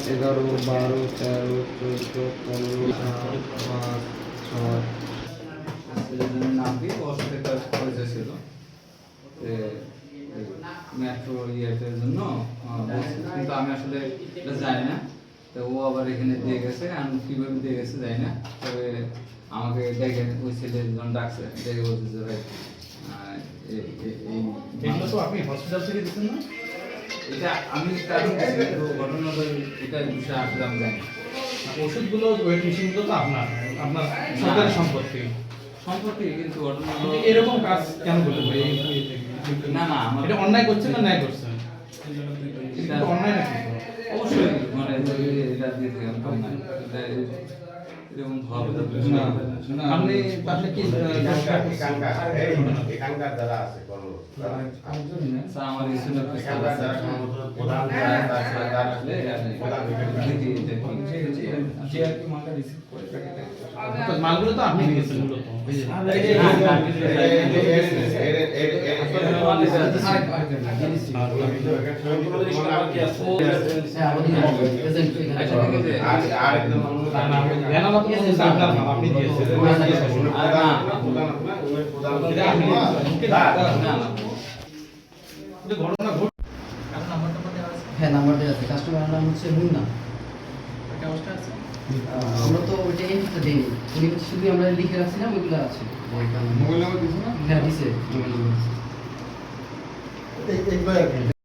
11, 12, 13, 14, 15, 5, 6 নামটি ওর সাথে একটা পরিচয় ছিল মেট্রো ইয়ের জন্য বলছিল, কিন্তু আমি আসলে এটা জানি না। তো ও আবার এখানে দিয়ে গেছে, আমি কীভাবে দিয়ে গেছে জানি না। তবে আমাকে ডেকে ওই ছেলে যখন ডাকছে ডেকে বলছে যে ভাই এগুলো তো আপনি হসপিটাল থেকে দিচ্ছেন না? এটা আমি কারণ ঘটনাটা এটা বিষয়ে আসলে আমি জানি না। ওষুধগুলো ওয়েট মেশিনগুলো তো আপনার আপনার সরকারি সম্পত্তি সম্পত্তি, কিন্তু ঘটনা হলো এরকম কাজ কেন করলেন ভাই? না না আমার এটা অন্যায় করছেন না ন্যায় করছেন? এটা তো অন্যায় নাকি? অবশ্যই মানে এটা দিয়ে থেকে আমি না এটা এরকম ভাবে না, আপনি তাহলে কি এখানকার যারা আছে স্যার আমার ইসুল প্রধান মালগুলো তো আপনি দিয়েছেন মূলত। আপনি দিয়েছেন ঘটনা ঘট। হ্যাঁ, নাম্বারটা আছে। কাস্টমারের নাম হচ্ছে মুন্না। আমরা তো ওইটা এন্ট্রিটা দিইনি, উনি হচ্ছে শুধু আমরা লিখে রাখছিলাম, ওইগুলো আছে। মোবাইল নাম্বার দিছো না? হ্যাঁ, দিছে মোবাইল নাম্বার।